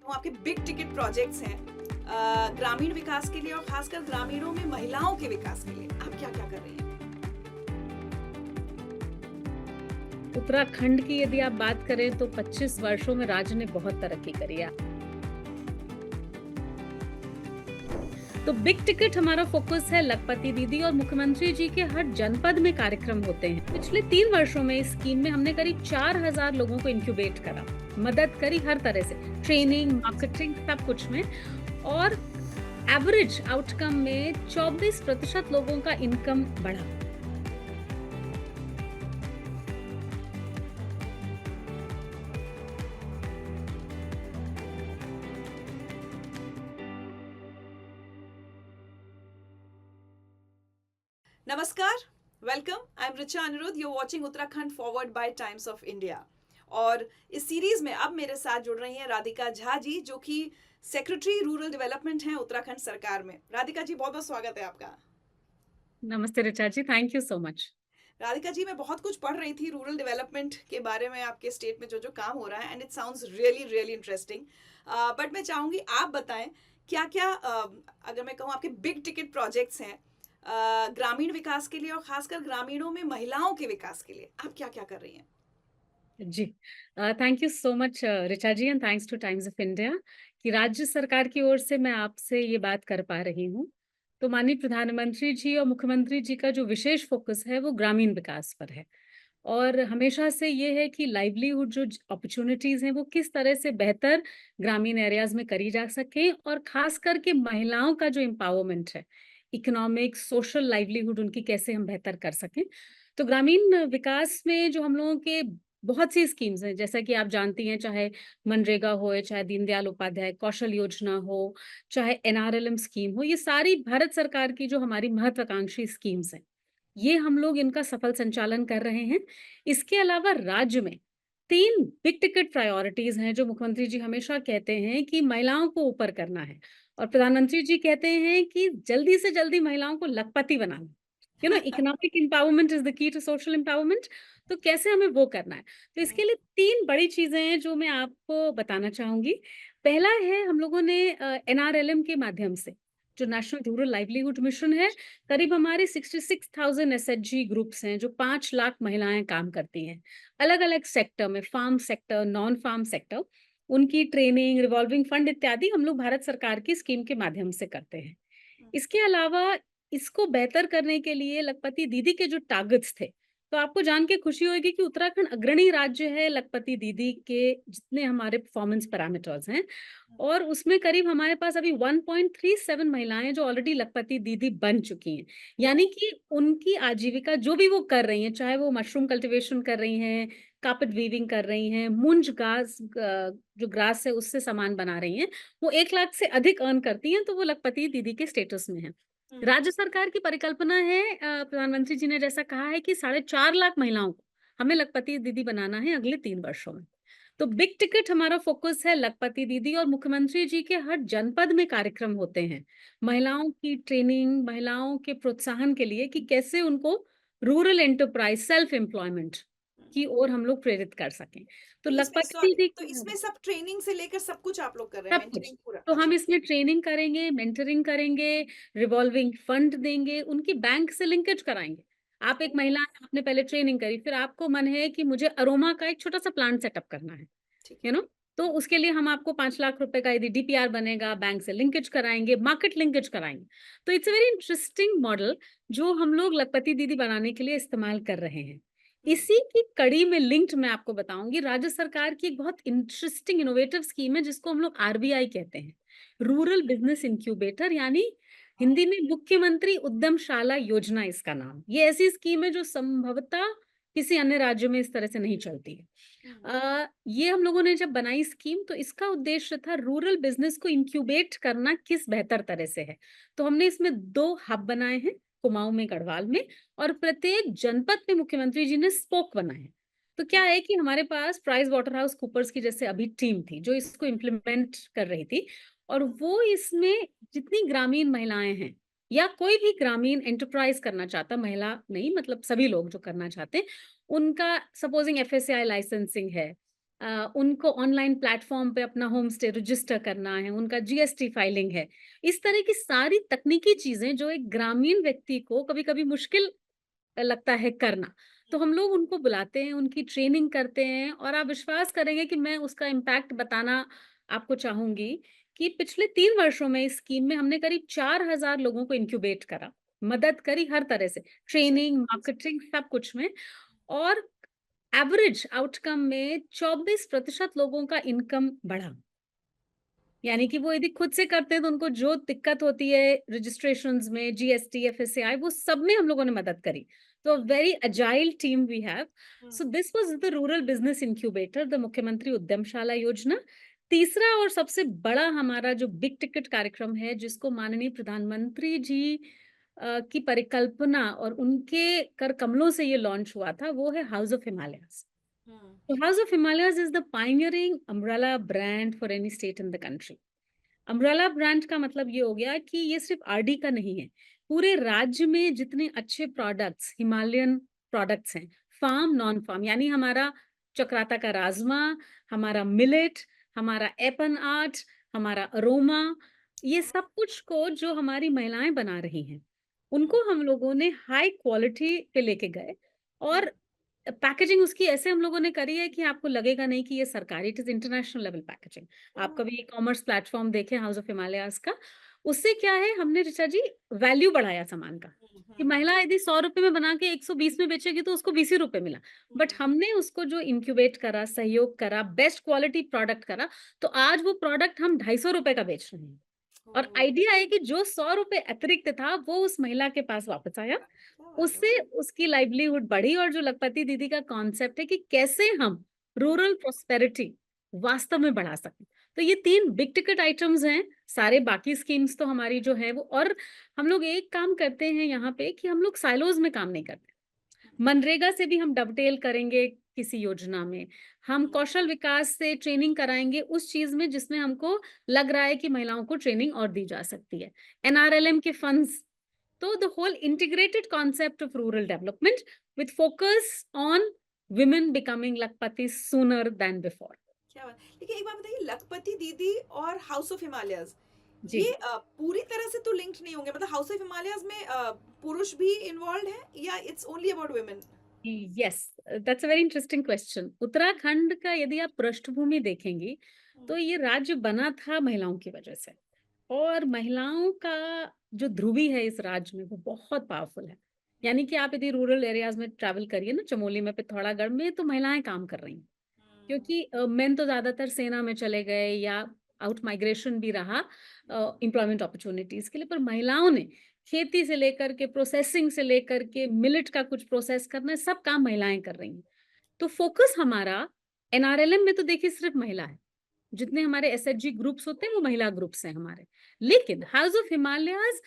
आपके big ticket projects हैं ग्रामीण विकास के लिए और खासकर ग्रामीणों में महिलाओं के विकास के लिए आप क्या क्या कर रही हैं? उत्तराखंड की यदि आप बात करें तो 25 वर्षों में राज्य ने बहुत तरक्की करी है। तो बिग टिकट हमारा फोकस है लखपति दीदी और मुख्यमंत्री जी के हर जनपद में कार्यक्रम होते हैं। पिछले 3 वर्षों में इस स्कीम में हमने करीब 4000 लोगों को इंक्यूबेट करा, मदद करी हर तरह से, ट्रेनिंग, मार्केटिंग, सब कुछ में। और एवरेज आउटकम में 24% लोगों का इनकम बढ़ा। नमस्कार, welcome. I am Richa Anirudh. You watching Uttarakhand forward by Times of India. और इस सीरीज में अब मेरे साथ जुड़ रही हैं राधिका झा जी, जो कि सेक्रेटरी रूरल डेवलपमेंट हैं उत्तराखंड सरकार में। राधिका जी, बहुत बहुत स्वागत है आपका। नमस्ते Richa ji, thank you so much. Radhika ji, मैं बहुत कुछ पढ़ रही थी रूरल डेवलपमेंट के बारे में, आपके स्टेट में जो जो काम हो रहा है, and it sounds really really interesting. But मैं चाहूंगी आप बताएं क्या क्या अगर मैं कहूँ आपके बिग टिकट प्रोजेक्ट्स हैं ग्रामीण विकास के लिए और खासकर ग्रामीणों में महिलाओं के विकास के लिए आप क्या क्या कर रही हैं? जी, thank you so much Richa ji, and thanks to Times of India कि राज्य सरकार की ओर से मैं आपसे ये बात कर पा रही हूँ। तो माननीय प्रधानमंत्री जी और मुख्यमंत्री जी का जो विशेष फोकस है वो ग्रामीण विकास पर है। और हमेशा से ये है कि लाइवलीहुड जो अपॉर्चुनिटीज हैं वो किस तरह से बेहतर ग्रामीण एरियाज में करी जा सके, और खास करके महिलाओं का जो एम्पावरमेंट है, इकोनॉमिक सोशल लाइवलीहुड उनकी कैसे हम बेहतर कर सकें। तो ग्रामीण विकास में जो हम लोगों के बहुत सी स्कीम्स हैं, जैसा कि आप जानती हैं, चाहे मनरेगा हो, चाहे दीनदयाल उपाध्याय कौशल योजना हो, चाहे एनआरएलएम स्कीम हो, ये सारी भारत सरकार की जो हमारी महत्वाकांक्षी स्कीम्स हैं, ये हम लोग इनका सफल संचालन कर रहे हैं। इसके अलावा राज्य में 3 बिग टिकट प्रायोरिटीज हैं जो मुख्यमंत्री जी हमेशा कहते हैं कि महिलाओं को ऊपर करना है, और प्रधानमंत्री जी कहते हैं कि जल्दी से जल्दी महिलाओं को लखपति बनाना। Economic empowerment is the key to social empowerment. तो कैसे हमें वो करना है? तो इसके लिए 3 बड़ी चीजें हैं जो मैं आपको बताना चाहूंगी। पहला है, हम लोगों ने एनआरएलएम के माध्यम से, जो नेशनल रूरल लाइवलीहुड मिशन है, करीब हमारे 66,000 एसएचजी ग्रुप्स हैं जो 5 लाख महिलाएं काम करती हैं अलग अलग सेक्टर में, farm sector, non farm sector. उनकी ट्रेनिंग, रिवॉल्विंग फंड इत्यादि हम लोग भारत सरकार की स्कीम के माध्यम से करते हैं। इसके अलावा इसको बेहतर करने के लिए लखपति दीदी के जो टारगेट्स थे, तो आपको जान के खुशी होगी कि उत्तराखंड अग्रणी राज्य है लखपति दीदी के जितने हमारे परफॉर्मेंस पैरामीटर्स हैं। और उसमें करीब हमारे पास अभी 1.37 महिलाएं जो ऑलरेडी लखपति दीदी बन चुकी हैं। यानी कि उनकी आजीविका जो भी वो कर रही हैं, चाहे वो मशरूम कल्टीवेशन कर रही हैं, कार्पेट वीविंग कर रही हैं, मुंज घास जो ग्रास है उससे सामान बना रही हैं, वो 1 लाख से अधिक अर्न करती हैं, तो वो लखपति दीदी के स्टेटस में है। राज्य सरकार की परिकल्पना है, प्रधानमंत्री जी ने जैसा कहा है कि 4.5 लाख महिलाओं को हमें लखपति दीदी बनाना है अगले 3 वर्षों में। तो बिग टिकट हमारा फोकस है लखपति दीदी, और मुख्यमंत्री जी के हर जनपद में कार्यक्रम होते हैं महिलाओं की ट्रेनिंग, महिलाओं के प्रोत्साहन के लिए कि कैसे उनको रूरल एंटरप्राइज, सेल्फ एम्प्लॉयमेंट की ओर हम लोग प्रेरित कर सकें। तो तो इसमें लखपति सॉरी, दीदी तो इसमें सब ट्रेनिंग से लेकर सब कुछ आप लोग कर रहे हैं, सब कुछ। मेंटरिंग पूरा? तो हम अच्छा। इसमें ट्रेनिंग करेंगे, मेंटरिंग करेंगे, रिवॉल्विंग फंड देंगे, उनकी बैंक से लिंकेज कराएंगे। आप एक महिला हैं, आपने पहले ट्रेनिंग करी, फिर आपको मन है कि मुझे अरोमा का एक छोटा सा प्लांट सेटअप करना है, ठीक यू है। नो तो उसके लिए हम आपको 5 लाख रुपए का यदि डीपीआर बनेगा, बैंक से लिंकेज कराएंगे, मार्केट लिंकेज कराएंगे। तो it's a very interesting model जो हम लोग लखपति दीदी बनाने के लिए इस्तेमाल कर रहे हैं। इसी की कड़ी में लिंक्ड मैं आपको बताऊंगी, राज्य सरकार की एक बहुत इंटरेस्टिंग इनोवेटिव स्कीम है जिसको हम लोग आरबीआई कहते हैं, रूरल बिजनेस इंक्यूबेटर, यानी हिंदी में मुख्यमंत्री उद्यमशाला योजना इसका नाम। ये ऐसी स्कीम है जो संभवतः किसी अन्य राज्य में इस तरह से नहीं चलती है। ये हम लोगों ने जब बनाई स्कीम, तो इसका उद्देश्य था रूरल बिजनेस को इंक्यूबेट करना किस बेहतर तरह से है। तो हमने इसमें 2 हब बनाए हैं, कुमाऊं में, गढ़वाल में, और प्रत्येक जनपद में मुख्यमंत्री जी ने स्पोक बनाए हैं। तो क्या है कि हमारे पास प्राइस वाटर हाउस कूपर्स की जैसे अभी टीम थी जो इसको इम्प्लीमेंट कर रही थी, और वो इसमें जितनी ग्रामीण महिलाएं हैं या कोई भी ग्रामीण एंटरप्राइज करना चाहता, महिला नहीं मतलब सभी लोग जो करना चाहते हैं, उनका सपोजिंग एफएसआई लाइसेंसिंग है, उनको ऑनलाइन प्लेटफॉर्म पे अपना होम स्टे रजिस्टर करना है, उनका जीएसटी फाइलिंग है। इस तरह की सारी तकनीकी चीज़ें जो एक ग्रामीण व्यक्ति को कभी-कभी मुश्किल लगता है करना। तो हम लोग उनको बुलाते हैं, उनकी ट्रेनिंग करते हैं और आप विश्वास करेंगे कि मैं उसका इम्पैक्ट बताना आपको चाहूँगी कि पिछले 3 वर्षों में इस स्कीम में हमने करीब 4000 लोगों को इनक्यूबेट करा, मदद करी हर तरह से, ट्रेनिंग, मार्केटिंग सब कुछ में और एवरेज आउटकम में 24% लोगों का इनकम बढ़ा। यानी कि वो यदि खुद से करते हैं तो उनको जो दिक्कत होती है रजिस्ट्रेशंस में, जीएसटी, एफएससीआई वो सब में हम लोगों ने मदद करी। तो very agile team we have. So this was the rural business incubator, the Mukhyamantri Udyamshala योजना। तीसरा और सबसे बड़ा हमारा जो बिग टिकट कार्यक्रम है जिसको माननीय प्रधानमंत्री जी की परिकल्पना और उनके कर कमलों से ये लॉन्च हुआ था, वो है हाउस ऑफ हिमालयस। तो house of Himalayas is the pioneering umbrella brand for any state in the country. Umbrella brand का मतलब ये हो गया कि ये सिर्फ आरडी का नहीं है। पूरे राज्य में जितने अच्छे प्रोडक्ट्स, हिमालयन प्रोडक्ट्स हैं, फार्म, नॉन फार्म, यानी हमारा चक्राता का राजमा, हमारा मिलेट, हमारा एपन आर्ट, हमारा अरोमा, ये सब कुछ को जो हमारी महिलाएं बना रही हैं, उनको हम लोगों ने हाई क्वालिटी पे लेके गए और पैकेजिंग उसकी ऐसे हम लोगों ने करी है कि आपको लगेगा नहीं कि ये सरकारी, it is international level packaging. आप कभी ई कॉमर्स प्लेटफॉर्म देखें हाउस ऑफ हिमालयाज का, उससे क्या है हमने ऋचा जी वैल्यू बढ़ाया सामान का कि महिला यदि 100 रुपए में बना के 120 में बेचेगी तो उसको 20 ही रुपए मिला। बट हमने उसको जो इंक्यूबेट करा, सहयोग करा, बेस्ट क्वालिटी प्रोडक्ट करा, तो आज वो प्रोडक्ट हम 250 रुपए का बेच रहे हैं। और आइडिया है कि जो 100 रुपए अतिरिक्त था वो उस महिला के पास वापस आया, उससे उसकी लाइवलीहुड बढ़ी और जो लखपति दीदी का कॉन्सेप्ट है कि कैसे हम रूरल प्रोस्पेरिटी वास्तव में बढ़ा सकते। तो ये 3 बिग टिकट आइटम्स हैं, सारे बाकी स्कीम्स तो हमारी जो है वो, और हम लोग एक काम करते हैं यहाँ पे कि हम लोग साइलोज में काम नहीं करते। मनरेगा से भी हम डवटेल करेंगे किसी योजना में, हम कौशल विकास से ट्रेनिंग कराएंगे उस चीज में जिसमें हमको लग रहा है कि महिलाओं को ट्रेनिंग और दी जा सकती है, एनआरएलएम के फंड्स। तो the whole integrated concept of rural development with focus on women becoming lakpati sooner than before। क्या बात। लेकिन एक बात बताइए, लखपति दीदी और हाउस ऑफ हिमालयस जी, ये पूरी तरह से तो लिंक्ड नहीं होंगे, मतलब हाउस ऑफ हिमालयस में पुरुष भी इन्वॉल्व है या it's only about women? Yes, that's a very interesting question. Uttarakhand का यदि आप पृष्ठभूमि देखेंगी तो ये राज्य बना था महिलाओं की वजह से, और महिलाओं का जो ध्रुवी है इस राज्य में वो बहुत पावरफुल है। यानी कि आप यदि रूरल एरियाज में ट्रैवल करिए ना, चमोली में, पिथौरागढ़ में, तो महिलाएं काम कर रही हैं। क्योंकि मेन तो ज्यादातर सेना में चले गए या आउट माइग्रेशन भी रहा एम्प्लॉयमेंट अपॉर्चुनिटीज के लिए, पर महिलाओं ने खेती से लेकर के प्रोसेसिंग से लेकर के मिलेट का कुछ प्रोसेस करना है, सब काम महिलाएं कर रही हैं। तो फोकस हमारा एनआरएलएम में तो देखिए सिर्फ महिला है, जितने हमारे एसएचजी ग्रुप्स होते हैं वो महिला ग्रुप्स हैं हमारे। लेकिन हाउस ऑफ हिमालयाज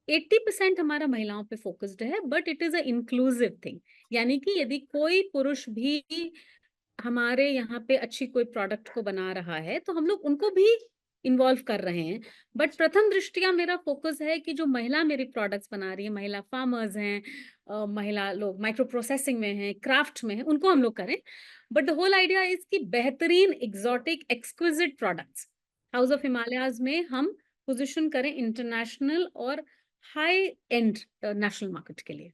80% हमारा महिलाओं पे फोकस्ड है, but it is a inclusive thing. यानी कि यदि कोई पुरुष भी हमारे यहाँ पे अच्छी कोई प्रोडक्ट को बना रहा है तो हम लोग उनको भी इन्वॉल्व कर रहे हैं। बट प्रथम दृष्टिया मेरा फोकस है कि जो महिला मेरी प्रोडक्ट्स बना रही है, महिला फार्मर्स हैं, महिला लोग माइक्रो प्रोसेसिंग में हैं, क्राफ्ट में हैं, उनको हम लोग करें। But the whole idea is कि बेहतरीन exotic exquisite products house of Himalayas में हम पोजिशन करें इंटरनेशनल और हाई एंड नेशनल मार्केट के लिए।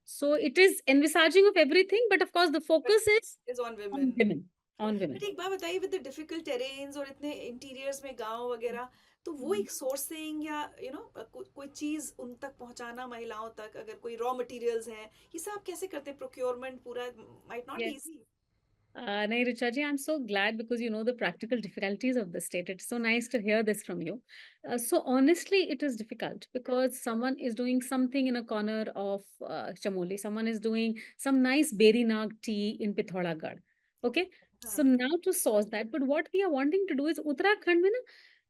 So it is envisaging of everything, but of course the focus is is on on women. women, on women। But एक बात बताइए, with the difficult terrains और इतने इंटीरियर्स में गांव वगैरह, तो वो हम्म। एक सोर्सिंग या कोई चीज उन तक पहुंचाना महिलाओं तक, अगर कोई रॉ मटेरियल्स हैं, ये सब आप कैसे करते हैं? प्रोक्योरमेंट पूरा might not be Yes. Easy. Nahi, Richa ji, I'm so glad because you know the practical difficulties of the state. It's so nice to hear this from you. So honestly, it is difficult because someone is doing something in a corner of Chamoli. Someone is doing some nice berry nag tea in Pithoragarh. Okay. So हाँ। now to source that, but what we are wanting to do is Uttarakhand में ना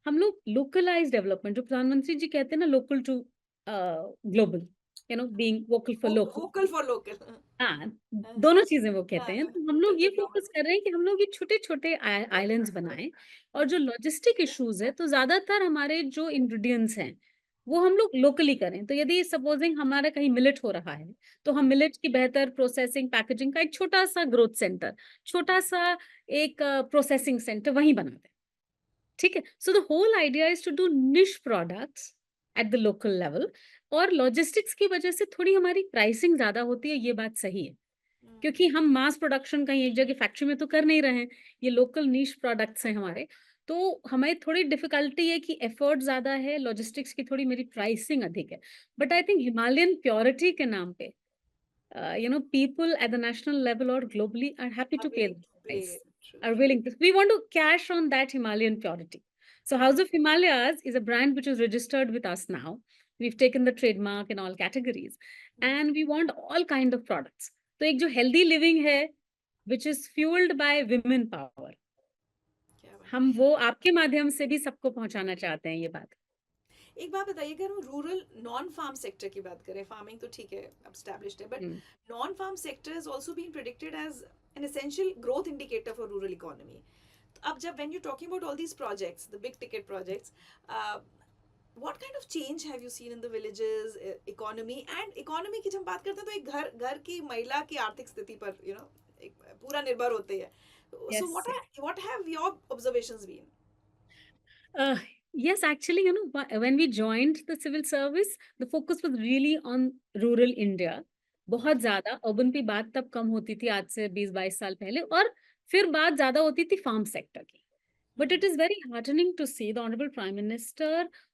हम लोग localized development, जो प्रधानमंत्री जी कहते हैं ना, local to global, you know, being vocal for local। Vocal for local. हाँ, दोनों चीज़ें वो कहते हैं। तो हम लोकल लोग ये फॉर फ़ोकस ग्लोबल। कर रहे हैं कि हम लोग ये छोटे-छोटे आइलैंड्स बनाएँ, और जो लॉजिस्टिक इश्यूज़ है, तो ज़्यादातर हमारे जो इंग्रीडिएंट्स हैं, वो हम लोग लोकली करें। तो यदि सपोजिंग हमारा कहीं मिलेट हो रहा है, तो हम मिलेट की बेहतर प्रोसेसिंग, पैकेजिंग का एक छोटा-सा ग्रोथ सेंटर, छोटा-सा एक प्रोसेसिंग सेंटर वहीं बना दें। ठीक है? So the whole idea is to do niche products at the local level. और लॉजिस्टिक्स की वजह से थोड़ी हमारी प्राइसिंग ज़्यादा होती है, ये बात सही है। क्योंकि हम मास प्रोडक्शन कहीं एक जगह फैक्ट्री में तो कर नहीं रहे हैं, ये लोकल नीश प्रोडक्ट्स हैं हमारे। तो हमें थोड़ी डिफ़िकल्टी है कि एफर्ट ज़्यादा है, लॉजिस्टिक्स की थोड़ी मेरी प्राइसिंग अधिक है। But I think Himalayan purity के नाम पे people at the national level or globally are happy Are to pay willing the to price, pay. True, are true. willing to. We want to cash on that Himalayan purity. So House of Himalayas is a brand which is registered with us now. We've taken the trademark in all categories, hmm, and we want all kind of products. तो एक जो healthy living है, which is fueled by women power, क्या बात। हम वो आपके माध्यम से भी सबको पहुंचाना चाहते हैं ये बात। एक बात बताइए, अगर हम रूरल नॉन फार्म सेक्टर की बात करें, फार्मिंग तो ठीक है, अब established है, but hmm, non farm sector is also being predicted as an essential growth indicator for rural economy. अब जब when you talking about all these projects, the big ticket projects, what kind of change have you seen in the villages economy? and economy की जब हम बात करते हैं तो एक घर घर की महिला की आर्थिक स्थिति पर एक पूरा निर्भर होती है। So yes. what have your observations been? Uh, yes, actually, when we joined the civil service, the focus was really on rural India. बहुत ज़्यादा अर्बन पे बात तब कम होती थी, आज से 20-22 साल पहले, और फिर बात ज़्यादा होती थी फार्म सेक्टर की। But it is very heartening to see the Honorable Prime Minister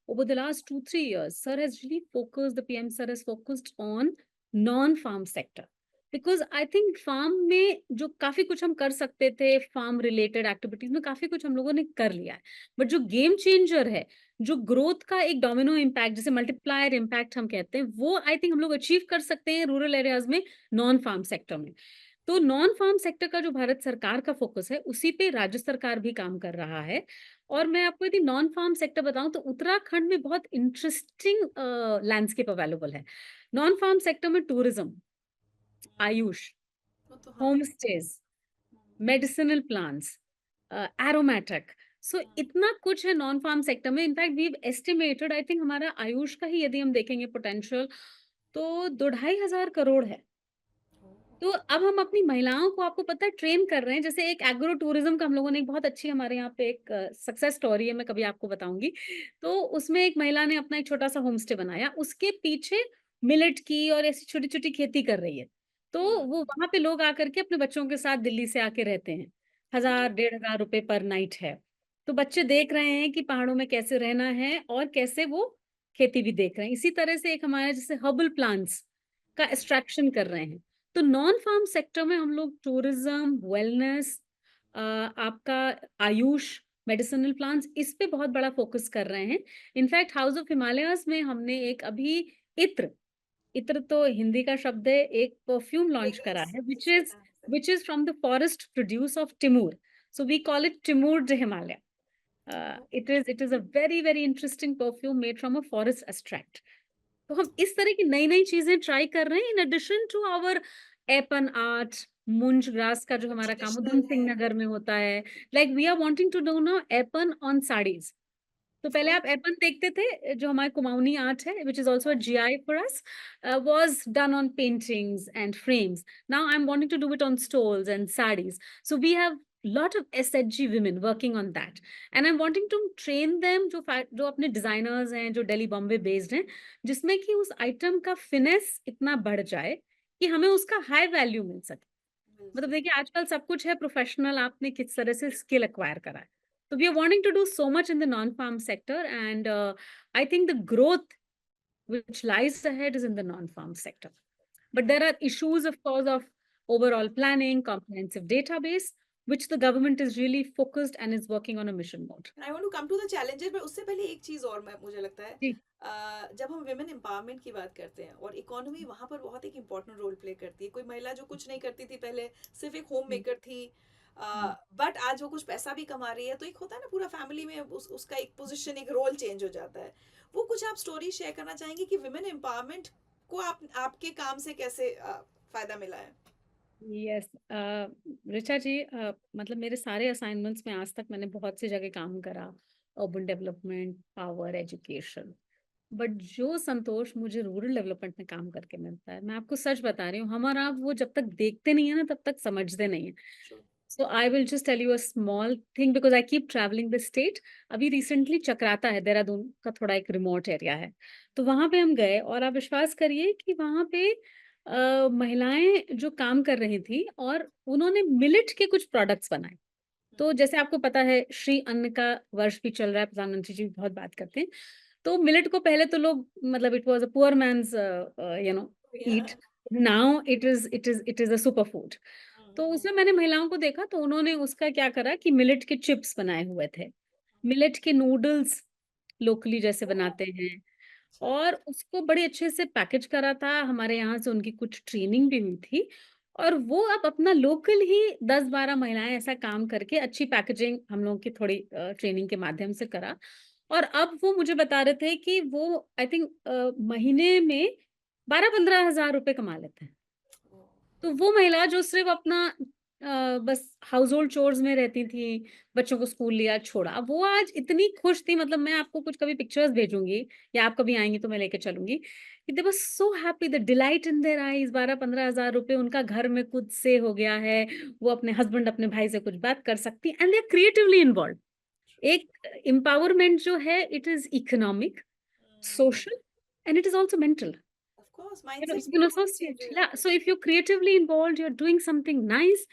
over the last 2-3 years, sir has really focused, the PM sir has focused on non-farm sector. Because I think farm में जो काफ़ी कुछ हम कर सकते थे, farm related activities में काफ़ी कुछ हम लोगों ने कर लिया है। बट जो गेम चेंजर है, जो ग्रोथ का एक डोमिनो इम्पैक्ट, जिसे मल्टीप्लायर इम्पैक्ट हम कहते हैं, वो आई थिंक हम लोग अचीव कर सकते हैं रूरल एरियाज़ में, नॉन फार्म सेक्टर में। तो नॉन फार्म सेक्टर का जो भारत सरकार का फोकस है, उसी पे राज्य सरकार भी काम कर रहा है। और मैं आपको यदि नॉन फार्म सेक्टर बताऊं, तो उत्तराखंड में बहुत इंटरेस्टिंग लैंडस्केप अवेलेबल है। नॉन फार्म सेक्टर में टूरिज्म, आयुष, वो तो हाँ। Home stays, medicinal plants, aromatic. So इतना कुछ है नॉन फार्म सेक्टर में। In fact we estimated, I think हमारा आयुष का ही यदि हम देखेंगे पोटेंशियल, तो 2-2.5 हजार करोड़ है। तो अब हम अपनी महिलाओं को, आपको पता है, ट्रेन कर रहे हैं। जैसे एक एग्रो टूरिज्म का हम लोगों ने एक बहुत अच्छी, हमारे यहाँ पे एक सक्सेस स्टोरी है, मैं कभी आपको बताऊंगी। तो उसमें एक महिला ने अपना एक छोटा सा होम स्टे बनाया, उसके पीछे मिलेट की और ऐसी छोटी छोटी खेती कर रही है। तो वो वहां पे लोग आकर के अपने बच्चों के साथ दिल्ली से आके रहते हैं। 1000-1500 रुपए पर नाइट है। तो बच्चे देख रहे हैं कि पहाड़ों में कैसे रहना है, और कैसे वो खेती भी देख रहे हैं। इसी तरह से एक हमारे जैसे हर्बल प्लांट्स का एक्सट्रैक्शन कर रहे हैं। तो नॉन फार्म सेक्टर में हम लोग टूरिज्म, वेलनेस, आपका आयुष, मेडिसिनल प्लांट्स, इस पे बहुत बड़ा फोकस कर रहे हैं। इनफैक्ट हाउस ऑफ हिमालयाज में हमने एक अभी इत्र, इत्र तो हिंदी का शब्द है, एक परफ्यूम लॉन्च करा फ्रेग्रेंस है, जिसके नाम से। which is from the forest produce of Timur. So we call it Timur de Himalaya. It is a very very interesting perfume made from a forest extract. तो हम इस तरह की नई-नई चीज़ें ट्राई कर रहे हैं, in addition to our Aipan art, munj grass का जो हमारा काम उधम ट्रेडिशनल है। सिंह नगर में होता है। Like we are wanting to do now Aipan on saris. तो पहले आप एपन देखते थे, जो हमारे कुमाऊनी आर्ट है, which is also a GI for us, was done on paintings and frames. Now I am wanting to do it on stoles and saris. So we have lot of SHG women working on that, and I'm wanting to train them, जो अपने designers हैं, जो Delhi Bombay based हैं, जिसमें कि उस item का finesse इतना बढ़ जाए कि हमें उसका हाई वैल्यू मिल सके। मिल मतलब सके। देखिए, आजकल सब कुछ है प्रोफेशनल, आपने किस तरह से स्किल एक्वायर करा है। तो we are wanting to do so much in the non farm sector, and I think the growth which lies ahead is in the non-farm sector. But there are issues, of course, of overall planning, comprehensive database, which the government is really focused and is working on a mission mode. I want to come to the challenges, पर उससे पहले एक चीज और मैं मुझे लगता है, जी, जब हम वुमेन एम्पावरमेंट की बात करते हैं और इकोनॉमी वहां पर बहुत एक इम्पोर्टेंट रोल प्ले करती है। कोई महिला जो कुछ नहीं करती थी पहले, सिर्फ एक होम हुँ, मेकर थी, हुँ। बट आज वो कुछ पैसा भी कमा रही है, तो एक होता है ना पूरा फैमिली में उसका एक पोजीशन, एक रोल चेंज हो जाता है। वो कुछ आप स्टोरी शेयर करना चाहेंगे कि वुमेन एम्पावरमेंट को आपके काम से कैसे फायदा मिला है? यस, ऋचा जी, मतलब मेरे सारे असाइनमेंट्स में आज तक मैंने बहुत सी जगह काम करा, urban development, power, education. But जो संतोष मुझे रूरल डेवलपमेंट में काम करके मिलता है, मैं आपको सच बता रही हूँ, हम और आप वो जब तक देखते नहीं है ना, तब तक समझते नहीं है। True. So I will just tell you a small thing because I keep travelling the state. अभी रिसेंटली चक्राता है, देहरादून का थोड़ा एक रिमोट एरिया है। तो वहाँ पे हम गए और आप विश्वास करिए कि वहाँ पे महिलाएँ जो काम कर रही थी और उन्होंने मिलेट के कुछ प्रोडक्ट्स बनाए। तो जैसे आपको पता है श्री अन्न का वर्ष भी चल रहा है, प्रधानमंत्री जी भी बहुत बात करते हैं। तो मिलेट को पहले तो लोग मतलब it was a poor man's you know eat, Yeah. Now it is a super food. तो Mhm. उसमें मैंने महिलाओं को देखा तो उन्होंने उसका क्या करा कि मिलेट के चिप्स बनाए हुए थे। मिलेट के नूडल्स लोकली जैसे ओह! बनाते हैं अच्छा, और उसको बड़े अच्छे से पैकेज करा था। हमारे यहाँ से उनकी कुछ ट्रेनिंग भी हुई थी और वो अब अपना लोकल ही 10-12 महिलाएँ ऐसा काम करके अच्छी पैकेजिंग हम लोगों की थोड़ी ट्रेनिंग के माध्यम से करा और अब वो मुझे बता रहे थे कि वो आई थिंक महीने में 12-15 हज़ार रुपए कमा लेते हैं। ओह! तो वो महिला जो सिर्फ़ अपना बस हाउसहोल्ड चोर्स में रहती थी, बच्चों को स्कूल लिया, छोड़ा, वो आज इतनी खुश थी मतलब मैं आपको कुछ कभी पिक्चर्स भेजूँगी या आप कभी आएँगी तो मैं लेके चलूँगी, कि they were so happy the delight in their eyes 12-15 हज़ार रुपए उनका घर में खुद से हो गया है, वो अपने हस्बैंड, अपने भाई से कुछ बात कर सकती हैं and they are creatively involved. True. एक एम्पावरमेंट जो है it is economic, Mm. Social and it is also mental. Of course, You know, mindsets you भी can उन्होंने associate. चेंज हो Yeah. जाते हैं। So if you're creatively involved, you're doing something nice.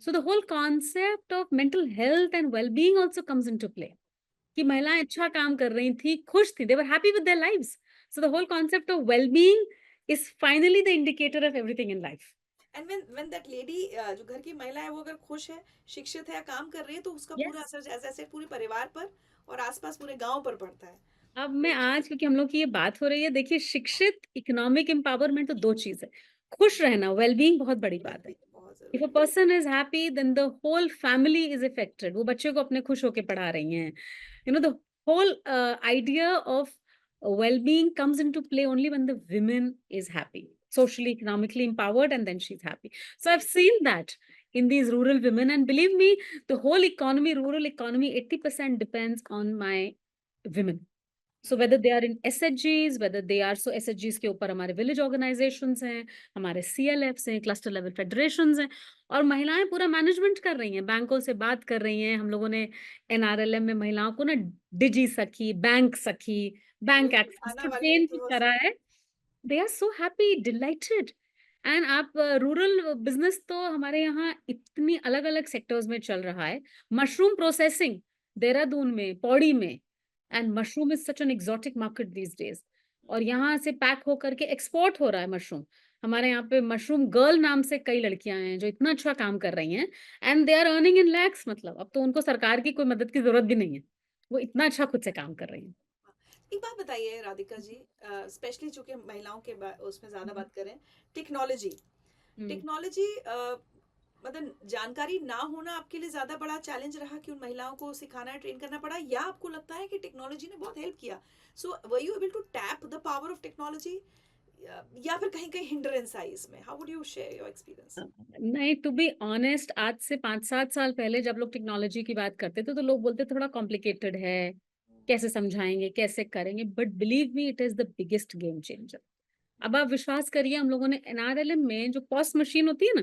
So the whole concept of mental health and well-being also comes into play. कि हुँ, महिलाएं अच्छा काम कर रही थी, खुश थी, they were happy with their lives. So the whole concept of well-being is finally the indicator of everything in life. And when that lady जो घर की महिला है वो अगर खुश है, शिक्षित है, काम कर रही है तो उसका पूरा Yes. असर एज़ आई सेड पूरे परिवार पर और आस-पास पूरे गाँव पर पड़ता है। अब मैं व्हिच आज क्योंकि हम लोग की ये बात हो रही है, देखिए शिक्षित, इकोनॉमिक एम्पावरमेंट तो 2 चीज़ है। खुश रहना, वेल-बीइंग बहुत बड़ी बात है। वेल-बीइंग बहुत If a ज़रूरी है। person is happy, then the whole family is affected. वो बच्चे को अपने खुश होके पढ़ा रही हैं। You know, the whole idea of well-being comes into play only when the women is happy, socially, economically empowered, and then she's happy. So I've seen that in these rural women, and believe me, the whole economy, rural economy, 80% depends on my women. So hmm, whether they are in एसएचजीज, whether they are सो एसएचजीज के ऊपर हमारे village organisations हैं, हमारे सीएलएफ्स हैं, cluster level federations हैं और महिलाएं पूरा मैनेजमेंट कर रही हैं, बैंकों से बात कर रही हैं। हम लोगों ने एनआरएलएम में महिलाओं को ना डिजी सखी, बैंक बिल्कुल एक्सेस आना वाले ट्रेन तो भी वो करा है। They are so happy, delighted. And आप रूरल बिजनेस तो हमारे यहाँ इतनी अलग-अलग सेक्टर्स में चल रहा है। मशरूम प्रोसेसिंग देहरादून में, पौड़ी में and mushroom is such an exotic market these days और यहाँ से पैक होकर के एक्सपोर्ट हो रहा है मशरूम। हमारे यहाँ पे मशरूम गर्ल नाम से कई लड़कियाँ हैं जो इतना अच्छा काम कर रही हैं and they are earning in lakhs मतलब अब तो उनको सरकार की कोई मदद की ज़रूरत भी नहीं है। वो इतना अच्छा खुद से काम कर रही हैं। हाँ, एक बात बताइए राधिका जी, स्पेशली चूँकि महिलाओं के उसमें ज़्यादा हुँ, बात करें, टेक्नोलॉजी हुँ। टेक्नोलॉजी मतलब जानकारी ना होना आपके लिए ज़्यादा बड़ा चैलेंज रहा कि उन महिलाओं को सिखाना है, ट्रेन करना पड़ा या आपको लगता है कि टेक्नोलॉजी ने बहुत हेल्प किया? So were you able to tap the power of technology या फिर कहीं-कहीं हिंड्रेंस आई इसमें? How would you share your experience? नहीं टू बी ऑनेस्ट आज से 5-7 साल पहले जब लोग टेक्नोलॉजी की बात करते थे तो लोग बोलते थोड़ा कॉम्प्लिकेटेड है, कैसे समझाएँगे, कैसे करेंगे? But believe me it is the biggest game changer. अब आप विश्वास करिए हम लोगों ने एनआरएलएम में जो पॉस मशीन होती है ना,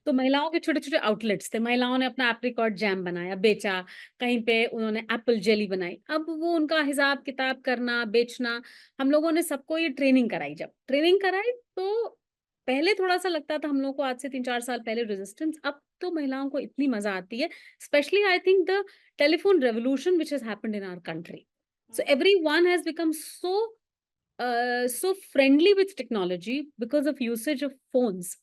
तो महिलाओं के छोटे-छोटे आउटलेट्स थे। महिलाओं ने अपना एप्रिकॉट जैम बनाया, बेचा, कहीं पे उन्होंने एप्पल जेली बनाई। अब वो उनका हिसाब-किताब करना, बेचना, हम लोगों ने सबको ये ट्रेनिंग कराई जब। ट्रेनिंग कराई तो पहले थोड़ा-सा लगता था हम लोग को आज से 3-4 साल पहले रेजिस्टेंस, अब तो महिलाओं को इतनी मज़ा आती है। Specially I think the telephone revolution which has happened in our country. So everyone has become so friendly with technology because of usage of phones.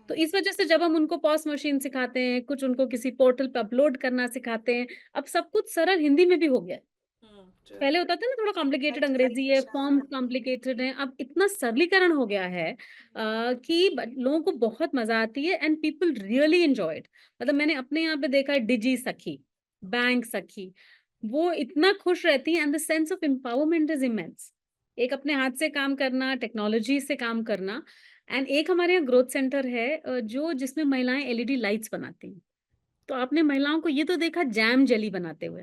तो इस वजह से जब हम उनको पॉस मशीन सिखाते हैं, कुछ उनको किसी पोर्टल पे अपलोड करना सिखाते हैं, अब सब कुछ सरल हिंदी में भी हो गया है। पहले होता था ना थोड़ा कॉम्प्लिकेटेड अंग्रेजी है, वेरिफिकेशन। फॉर्म्स कॉम्प्लिकेटेड हैं, अब इतना सरलीकरण हो गया है कि लोगों को बहुत मजा आती है and people really enjoy it. मतलब मैंने अपने यहाँ पे देखा है डिजी सखी, बैंक सखी, वो इतना खुश रहती है and the sense of empowerment is immense. एक अपने हाथ से काम करना, टेक्नोलॉजी से काम करना एंड एक हमारे यहाँ ग्रोथ सेंटर है जो जिसमें महिलाएं एलईडी लाइट्स बनाती हैं। तो आपने महिलाओं को ये तो देखा जैम जेली बनाते हुए,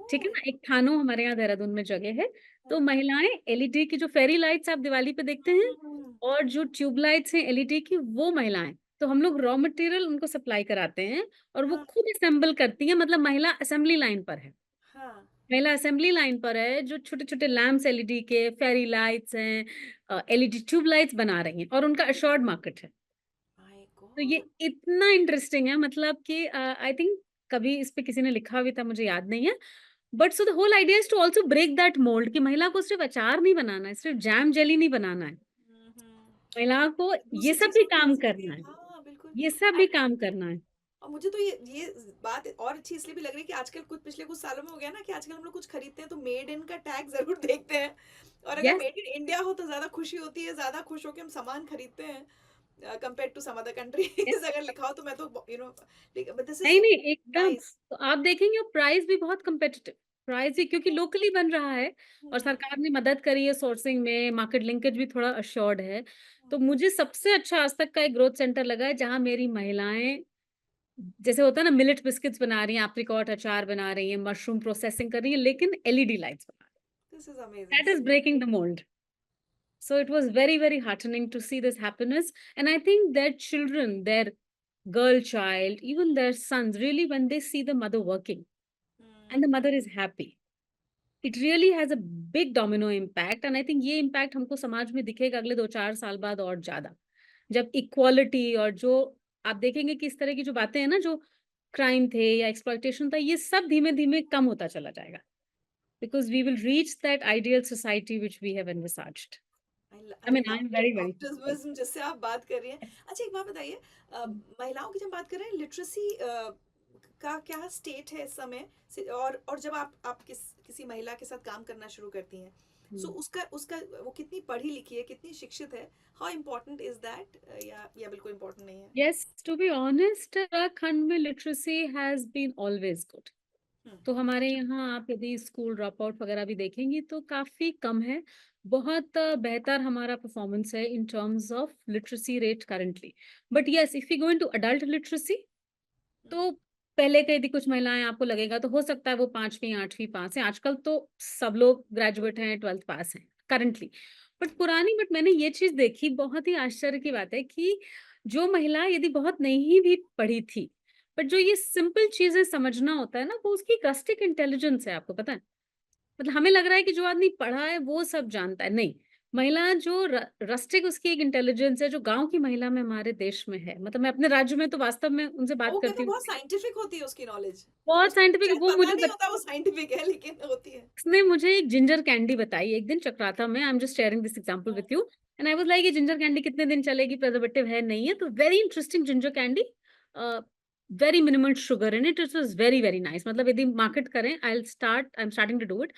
ठीक है ओह! ना? एक थानो हमारे यहाँ देहरादून में जगह है, तो हाँ। महिलाएँ एलईडी की जो फेरी लाइट्स आप दिवाली पे देखते हैं हुँ। और जो ट्यूब लाइट्स हैं एलईडी की वो महिलाएँ। तो हम लोग रॉ मटेरियल उनको सप्लाई कराते हैं और वो हाँ, खुद असेंबल करती हैं मतलब महिला असेंबली लाइन पर है। हाँ। महिला असेंबली लाइन पर है जो छोटे-छोटे लैंप्स एलईडी के, फेरी लाइट्स हैं एलईडी ट्यूब लाइट्स बना रही हैं और उनका एश्योर्ड मार्केट है। माय तो ये गॉड! इतना इंटरेस्टिंग है मतलब कि आई थिंक कभी इस पे किसी ने लिखा भी था मुझे याद नहीं है। But so the whole idea is to also break that mould कि महिला को सिर्फ़ अचार नहीं बनाना है, सिर्फ़ जैम जेली नहीं बनाना है। हुँ, हुँ। महिला को ये दूसरी सब भी चीज़ों भी आ काम सकती करना है। है, हाँ, बिल्कुल। ये सब भी एंड काम करना है। और मुझे तो ये बात और अच्छी इसलिए भी लग रही है कि आजकल कुछ पिछले कुछ सालों में हो गया ना कि आजकल हम लोग कुछ खरीदते हैं तो मेड इन का टैग ज़रूर देखते हैं और अगर यस मेड इन इंडिया हो तो ज़्यादा खुशी होती है, ज़्यादा खुश होके हम सामान खरीदते हैं compared to some other countries अगर लिखा हो तो मैं तो बट दिस नहीं, इज़ नहीं, एकदम। नाइस। तो आप देखेंगे और प्राइस भी बहुत कॉम्पिटिटिव, प्राइस भी क्योंकि लोकली बन रहा है और हुँ, सरकार ने मदद करी है सोर्सिंग में, मार्केट लिंकेज भी थोड़ा एश्योर्ड है। हुँ, तो मुझे सबसे अच्छा आज तक का एक ग्रोथ सेंटर लगा है जहाँ मेरी महिलाएँ जैसे होता है ना मिलेट बिस्किट्स बना रही हैं, एप्रिकॉट अचार बना रही हैं, मशरूम प्रोसेसिंग कर रही हैं, लेकिन एलईडी लाइट्स बना रही दिस इज़ अमेजिंग हैं। That is see. Breaking the mould. So it was very, very heartening to see this happiness. And I think their children, their girl child, even their sons, really, when they see the mother working and the hmm, mother is happy, it really has a big domino impact. And I think ये impact हमको समाज में दिखेगा अगले 2-4 साल बाद और ज़्यादा। जब इक्वालिटी और जो आप देखेंगे कि इस तरह की जो बातें हैं ना, जो क्राइम थे या एक्सप्लॉइटेशन था, ये सब धीमे-धीमे कम होता चला जाएगा। Because we will reach that ideal society which we have envisaged. I I mean, love I'm that very, very hopeful. Optimism जिससे आप बात कर रही हैं। अच्छा एक बात बताइए महिलाओं की जब बात कर रहे हैं लिटरेसी का क्या स्टेट है इस समय और जब आप किसी महिला के साथ काम करना शुरू करती हैं सो Mm. उसका उसका वो कितनी पढ़ी लिखी है कितनी शिक्षित है हाउ इम्पोर्टेंट इज दैट या बिल्कुल इम्पोर्टेंट नहीं है। Yes, to be honest, Uttarakhand में literacy has been always good. Hmm, तो हमारे यहाँ आप यदि स्कूल ड्रॉप आउट वगैरह भी देखेंगी तो काफ़ी कम है। बहुत बेहतर हमारा परफॉर्मेंस है in terms of literacy rate currently. But yes, if you go into adult literacy hmm, तो पहले के यदि कुछ महिलाएँ आपको लगेगा तो हो सकता है वो 5वीं 8वीं पास हैं। आजकल तो सब लोग ग्रेजुएट हैं, 12th पास हैं करंटली। बट मैंने ये चीज़ देखी बहुत ही आश्चर्य की बात है कि जो महिला यदि बहुत नहीं भी पढ़ी थी, बट जो ये सिंपल चीज़ें समझना होता है ना, वो उसकी गस्टिक इंटेलिजेंस है, आपको पता है? मतलब हमें लग रहा है कि जो आदमी पढ़ा है वो सब जानता है, नहीं। महिला जो रस्टिक उसकी एक इंटेलिजेंस है जो गाँव की महिला में हमारे देश में है। मतलब मैं अपने राज्य में तो वास्तव में उनसे और बात वो कहते करती हैं हूँ, बहुत साइंटिफिक होती है उसकी नॉलेज बहुत उसको साइंटिफिक शायद वो पता मुझे नहीं होता वो साइंटिफिक है लेकिन होती है। उसने मुझे एक जिंजर कैंडी बताई एक दिन चक्राता में। I am just sharing this example हाँ, with you and I was like ये जिंजर कैंडी कितने दिन चलेगी, प्रिजर्वेटिव है नहीं है, तो very interesting ginger candy, very minimal sugar in it, it was very very nice. मतलब यदि मार्केट करें I am starting to do it.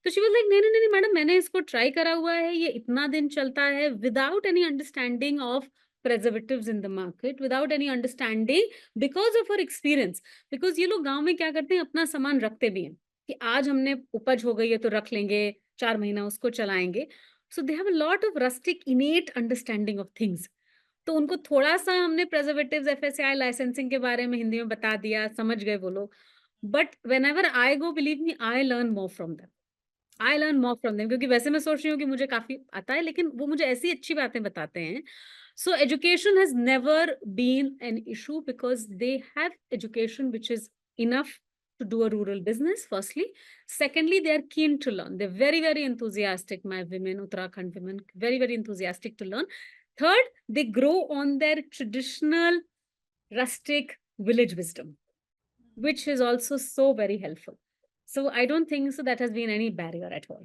तो शी वाज लाइक नहीं नहीं नहीं मैडम, मैंने इसको ट्राई करा हुआ है, ये इतना दिन चलता है without any understanding of preservatives in the market, without any understanding, because of her experience। because ये लोग गांव में क्या करते हैं, अपना सामान रखते भी हैं कि आज हमने उपज हो गई है तो रख लेंगे, 4 महीना उसको चलाएँगे। So they have a lot of rustic innate understanding of things. तो उनको थोड़ा-सा हमने प्रिजर्वेटिव्स, एफएसएआई लाइसेंसिंग के बारे में हिंदी में बता दिया, समझ गए वो लोग। But whenever I go, believe me, I learn more from them. I learn more from them क्योंकि वैसे मैं सोच रही हूँ कि मुझे काफ़ी आता है, लेकिन वो मुझे ऐसी अच्छी बातें बताते हैं। So education has never been an issue because they have education which is enough to do a rural business, firstly. Secondly, they are keen to learn. They're very, very enthusiastic, my women, Uttarakhand women, very, very enthusiastic to learn. Third, they grow on their traditional rustic village wisdom, which is also so very helpful. So I don't think so that has been any barrier at all.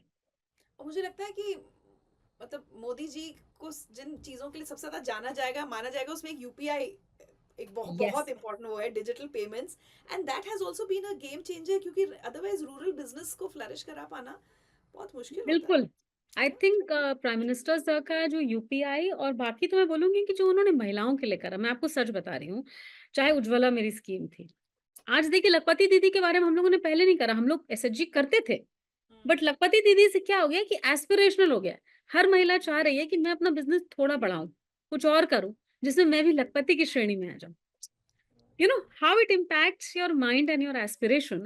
और मुझे लगता है कि मतलब मोदी जी को जिन चीजों के लिए सबसे ज्यादा जाना जाएगा माना जाएगा उसमें एक यूपीआई एक बहुत बहुत Yes, इंपॉर्टेंट वो है digital payments and that has also been a game changer क्योंकि अदरवाइज रूरल बिजनेस को फ्लरिश करा पाना बहुत मुश्किल होता है बिल्कुल। I think Prime Minister sir का जो यूपीआई और बाकी तो मैं बोलूँगी कि जो उन्होंने महिलाओं के लिए करा, मैं आपको सच बता रही हूँ, चाहे उज्ज्वला मेरी स्कीम थी। आज देखिए लखपति दीदी के बारे में हम लोगों ने पहले नहीं करा, हम लोग एसएचजी करते थे। हम्म, बट लखपति दीदी से क्या हो गया कि एस्पिरेशनल हो गया है। हर महिला चाह रही है कि मैं अपना बिज़नेस थोड़ा बढ़ाऊँ, कुछ और करूँ, जिसमें मैं भी लखपति की श्रेणी में आ जाऊँ। You know how it impacts your mind and your aspiration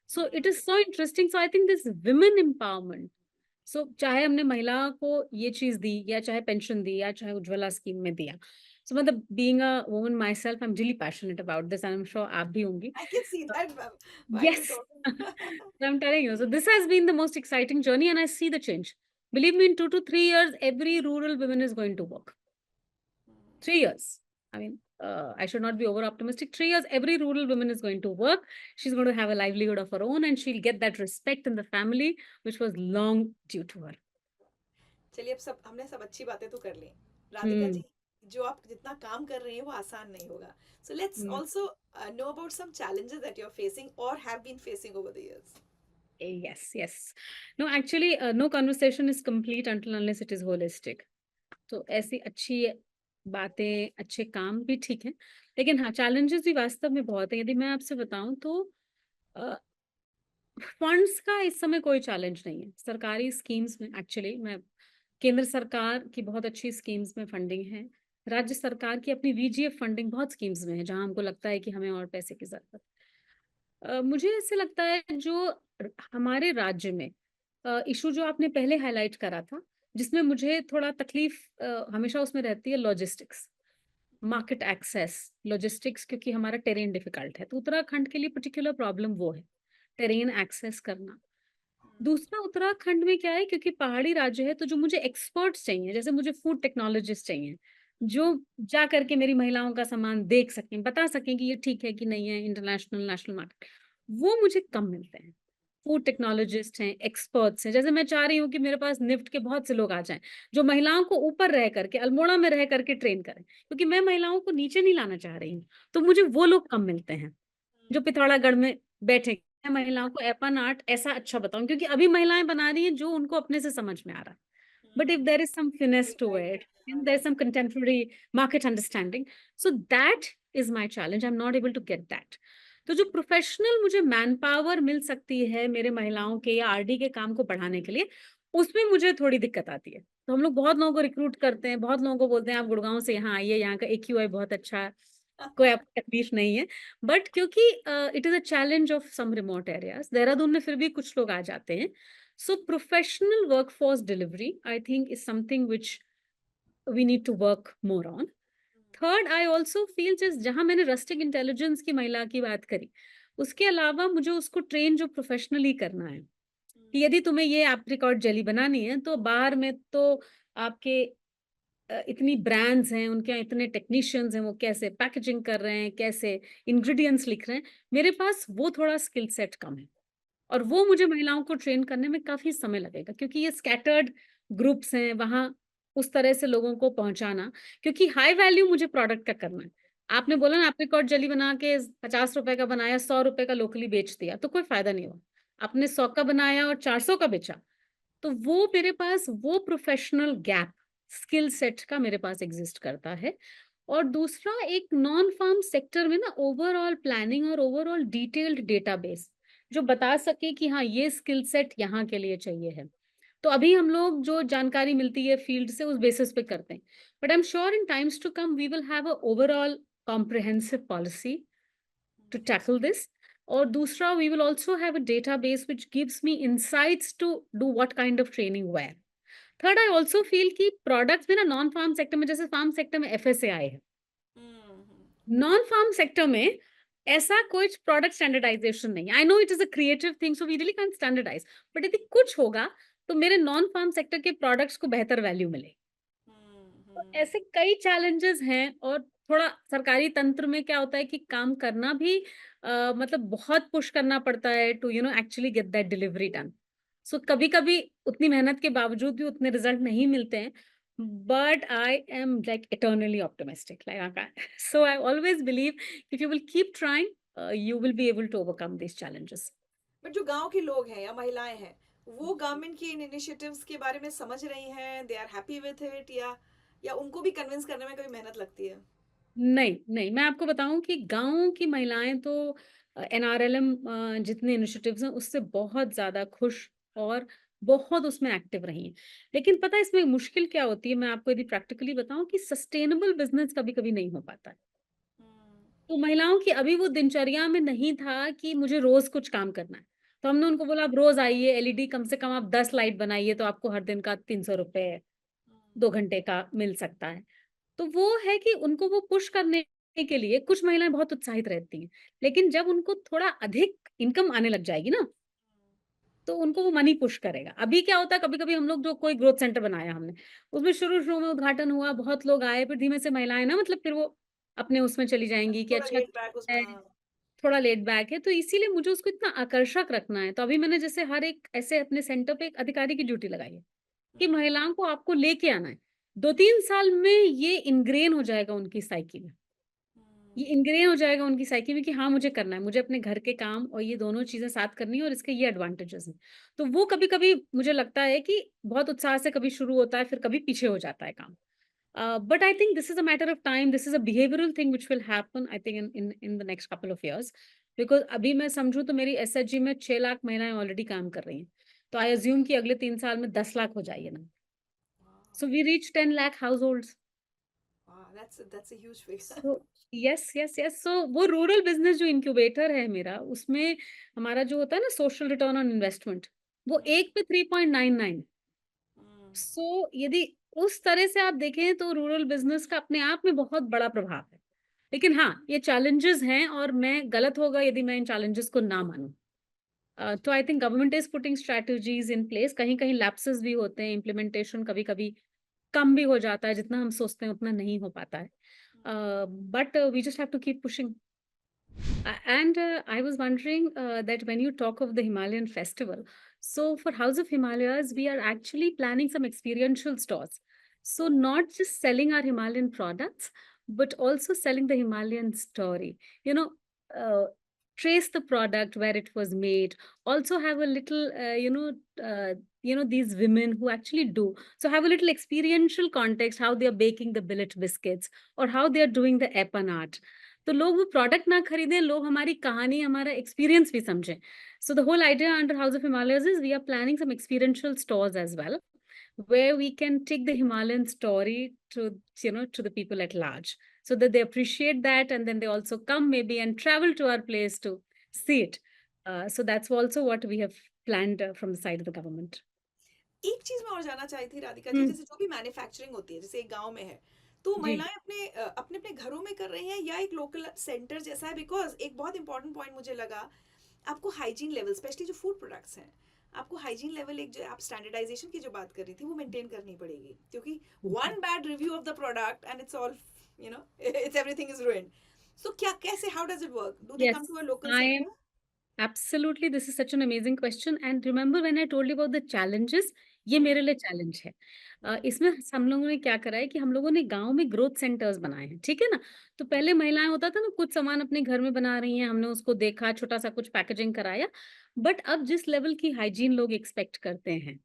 so it is so interesting, so I think this women empowerment, so चाहे हमने महिला को ये चीज दी या चाहे पेंशन दी या चाहे उज्ज्वला स्कीम में दिया, सो मतलब being a woman my self I am really passionate about this, and I am sure आप भी होंगी. I can see So, that while you're yes. talking. So I'm telling you, so this has been the most exciting journey, and I see the change. Believe me, in 2 to 3 years, every rural woman is going to work. 3 years. I mean, I should not be over optimistic. 3 years, every rural woman is going to work. She's going to have a livelihood of her own, and she'll get that respect in the family, which was long due to her. चलिए, अब सब हमने सब अच्छी बातें तो कर ली। Radhika Hmm. जी, जो आप जितना काम कर रही हैं वो आसान नहीं होगा। So let's Hmm. also know about some challenges that you're facing or have been facing over the years. Yes, yes. No, actually, no conversation is complete until unless it is holistic. तो ऐसी अच्छी बातें, अच्छे काम भी ठीक हैं, लेकिन हाँ, चैलेंजेस भी वास्तव में बहुत हैं। यदि मैं आपसे बताऊँ तो अ, फंड्स का इस समय कोई चैलेंज नहीं है। सरकारी स्कीम्स में एक्चुअली मैं केंद्र सरकार की बहुत अच्छी स्कीम्स में फंडिंग है। राज्य सरकार की अपनी वीजीएफ फंडिंग बहुत स्कीम्स में है, जहाँ हमको लगता है कि हमें और पैसे की ज़रूरत है। मुझे ऐसे लगता है जो हमारे राज्य में इशू जो आपने पहले हाइलाइट करा था, जिसमें मुझे थोड़ा तकलीफ हमेशा उसमें रहती है लॉजिस्टिक्स, मार्केट एक्सेस, लॉजिस्टिक्स, क्योंकि हमारा टेरेन डिफिकल्ट है, तो उत्तराखंड के लिए पर्टिकुलर प्रॉब्लम वो है, टेरेन एक्सेस करना। दूसरा, उत्तराखंड में क्या है, क्योंकि पहाड़ी राज्य है, तो जो मुझे एक्सपर्ट्स चाहिए, जैसे मुझे फूड टेक्नोलॉजिस्ट चाहिए, जो जा करके मेरी महिलाओं का सामान देख सकें, बता सकें कि ये ठीक है कि नहीं है, इंटरनेशनल, नेशनल मार्केट, वो मुझे कम मिलते हैं। फूड टेक्नोलॉजिस्ट हैं, एक्सपर्ट्स हैं, जैसे मैं चाह रही हूँ कि मेरे पास निफ्ट के बहुत से लोग आ जाएँ, जो महिलाओं को ऊपर रह करके, अल्मोड़ा में रह करके ट्रेन करें, क्योंकि मैं महिलाओं को नीचे नहीं लाना चाह रही हूँ, तो मुझे वो लोग कम मिलते हैं। जो पिथौरागढ़ में बैठे, मैं महिलाओं को एपन आर्ट ऐसा अच्छा बताऊँ, क्योंकि अभी महिलाएँ बना रही हैं जो उनको अपने से समझ में आ रहा है। But if there is some finesse कोई to गाइड it, करने and वाला। there's some contemporary market understanding, so that is my challenge. I'm not able to get that. तो जो प्रोफेशनल मुझे मैन पावर मिल सकती है मेरे महिलाओं के या आरडी के काम को बढ़ाने के लिए, उसमें मुझे थोड़ी दिक्कत आती है। तो हम लोग बहुत लोगों को रिक्रूट करते हैं, बहुत लोगों को बोलते हैं आप गुड़गांव से यहाँ आइए, यहाँ का एक्यूआई बहुत अच्छा है, कोई आपको तकलीफ नहीं है। बट क्योंकि it is a challenge of some remote areas, Dehradun में फिर भी कुछ लोग आ जाते हैं। So professional workforce delivery, I think, is something which we need to work more on. Third, I also feel just जहाँ मैंने rustic intelligence की महिला की बात करी, उसके अलावा मुझे उसको ट्रेन जो प्रोफेशनली करना है, कि यदि तुम्हें ये एप्रिकॉट जेली बनानी है, तो बाहर में तो आपके इतनी ब्रांड्स हैं, उनके यहाँ इतने टेक्नीशियंस हैं, वो कैसे पैकेजिंग कर रहे हैं, कैसे इंग्रेडिएंट्स लिख रहे हैं, मेरे पास वो थोड़ा स्किल सेट कम है। और वो मुझे महिलाओं को ट्रेन करने में काफ़ी समय लगेगा, क्योंकि ये स्कैटर्ड ग्रुप्स हैं, वहाँ उस तरह से लोगों को पहुँचाना, क्योंकि हाई वैल्यू मुझे प्रोडक्ट का करना है। आपने बोला ना एप्रिकॉट जेली बना के ₹50 का बनाया, ₹100 का लोकली बेच दिया, तो कोई फ़ायदा नहीं हुआ। आपने 100 का बनाया और 400 का बेचा, तो वो मेरे पास वो प्रोफेशनल गैप, स्किल सेट का मेरे पास एग्ज़िस्ट करता है। और दूसरा, एक नॉन फार्म सेक्टर में ना ओवरऑल प्लानिंग और ओवरऑल डिटेल्ड डेटाबेस जो बता सके कि हाँ, ये स्किल सेट यहाँ के लिए चाहिए है। तो अभी हम लोग जो जानकारी मिलती है फील्ड से उस बेसिस पे करते हैं। But I am sure in times to come we will have a overall comprehensive policy to tackle this. और दूसरा, we will also have a database which gives me insights to do what kind of training where. Third, I also feel कि products में ना non farm sector में, जैसे farm sector में FSAI है, non farm sector में ऐसा कुछ प्रोडक्ट स्टैंडर्डाइजेशन नहीं है। I know it is a creative thing, so we really can standardise, but यदि कुछ होगा तो मेरे नॉन फार्म सेक्टर के प्रोडक्ट्स को बेहतर वैल्यू मिले। तो ऐसे कई चैलेंजेस हैं। और थोड़ा सरकारी तंत्र में क्या होता है कि काम करना भी मतलब बहुत पुश करना पड़ता है to actually get that delivery done. So कभी-कभी उतनी मेहनत के बावजूद भी उतने रिजल्ट नहीं मिलते हैं। But I am like eternally optimistic, like so I always believe if you will keep trying you will be able to overcome these challenges. But जो गांव के लोग हैं या महिलाएं हैं, वो गवर्नमेंट की इन इनिशिएटिव्स के बारे में समझ रही हैं, they are happy with it, या उनको भी कन्विंस करने में कभी मेहनत लगती है? नहीं, नहीं, मैं आपको बताऊँ कि गाँव की महिलाएँ तो एनआरएलएम जितने इनिशिएटिव्स हैं उससे बहुत ज़्यादा खुश और बहुत उसमें एक्टिव रही हैं। लेकिन पता है इसमें मुश्किल क्या होती है, मैं आपको यदि प्रैक्टिकली बताऊँ, कि सस्टेनेबल बिज़नेस कभी-कभी नहीं हो पाता है। तो महिलाओं की अभी वो दिनचर्या में नहीं था कि मुझे रोज़ कुछ काम करना है। तो हमने उनको बोला आप रोज़ आइए, एलईडी कम से कम आप 10 लाइट बनाइए तो आपको हर दिन का 300 रुपए 2 घंटे का मिल सकता है। तो वो है कि उनको वो पुश करने के लिए कुछ महिलाएँ बहुत उत्साहित रहती हैं, लेकिन जब उनको थोड़ा अधिक इनकम आने लग जाएगी ना, तो उनको वो मनी पुश करेगा। अभी क्या होता है कभी-कभी हम लोग जो कोई ग्रोथ सेंटर बनाया हमने, उसमें शुरू-शुरू में उद्घाटन हुआ, बहुत लोग आए, फिर धीमे से महिलाएँ ना मतलब फिर वो अपने उसमें चली जाएँगी कि थोड़ा अच्छा लेट ठीक बैक उसमें, है, हाँ। थोड़ा लेट बैक है, तो इसीलिए मुझे उसको इतना आकर्षक रखना है। तो अभी मैंने जैसे हर एक ऐसे अपने सेंटर पे एक अधिकारी की ड्यूटी लगाई है, कि हुँ, महिलाओं को आपको लेके आना है। 2-3 साल में ये इन्ग्रेन हो जाएगा उनकी साइकी में। ये हुँ, इन्ग्रेन हो जाएगा उनकी साइकी में कि हाँ, मुझे करना है, मुझे अपने घर के काम और ये दोनों चीज़ें साथ करनी है और इसके ये एडवांटेजेस हैं। तो वो कभी-कभी मुझे लगता है कि बहुत उत्साह से कभी शुरू होता है, फिर कभी पीछे हो जाता है काम। But I think this is a matter of time, this is a behavioural thing which will happen I think in the next couple of years. Because अभी मैं समझूँ तो मेरी एसएचजी में 6 लाख महिलाएँ ऑलरेडी काम कर रही हैं। तो आई अज़्यूम कि अगले 3 साल में 10 लाख हो जाएँ ये नंबर। Wow! So we reach 10 lakh households. वाह! That's a huge figure. So yes, yes, yes. So वो रूरल बिज़नेस जो इन्क्यूबेटर है मेरा, उसमें हमारा जो होता है ना सोशल रिटर्न ऑन इन्वेस्टमेंट, वो हुँ, 1 पे 3.99। हुँ, सो यदि उस तरह से आप देखें तो रूरल बिज़नेस का अपने आप में बहुत बड़ा प्रभाव है। लेकिन हाँ, ये चैलेंजेज़ हैं और मैं गलत होगा यदि मैं इन चैलेंजेज़ को ना मानूँ। तो I think government is putting strategies in place, कहीं-कहीं लैप्सेस भी होते हैं, इम्प्लीमेंटेशन कभी-कभी कम भी हो जाता है, जितना हम सोचते हैं उतना नहीं हो पाता है। But we just have to keep pushing. And I was wondering that when you talk of the Himalayan festival, so for House of Himalayas, we are actually planning some experiential stores. So oh! not just selling our Himalayan products, but also selling the Himalayan story. You know, uh, trace the product where it was made. Also have a little, these women who actually do. So have a little experiential context how they are baking the billet biscuits or how they are doing the epan art. तो लोग वो product ना खरीदें, लोग हमारी कहानी, हमारा experience भी समझें। So the whole idea under house of Himalayas is we are planning some experiential stores as well, where we can take the Himalayan story to, to the people at large, so that they appreciate that, and then they also come maybe and travel to our place to see it. So that's also what we have planned from the side of the government. एक चीज़ मैं और जानना चाही थी राधिका जी, हुँ, जैसे जो भी manufacturing होती है, जैसे एक गाँव में है, तो जी। महिलाएँ अपने-अपने घरों में कर रही हैं या एक लोकल सेंटर जैसा है? बिकॉज़ एक बहुत इम्पोर्टेंट पॉइंट मुझे लगा, आपको हाइजीन लेवल स्पेशली जो फूड प्रोडक्ट्स हैं, आपको हाइजीन लेवल एक जो आप स्टैंडर्डाइज़ेशन की जो बात कर रही थी, वो मेंटेन करनी पड़ेगी। क्योंकि जी, one bad review of the product and it's all you know it's everything is ruined. So क्या कैसे how does it work? Do they come yes, to a local I M centre? Absolutely, this is such an amazing question and remember when I told you about the challenges, ये हुँ, मेरे लिए challenge है। हुँ, इसमें हम लोगों ने क्या करा है कि हम लोगों ने गांव में ग्रोथ सेंटर्स बनाए हैं, ठीक है ना? तो हुँ, पहले महिलाएं होता था ना कुछ सामान अपने घर में बना रही हैं, हमने उसको देखा, छोटा सा कुछ पैकेजिंग कराया। बट अब जिस लेवल की हाइजीन लोग एक्सपेक्ट करते हैं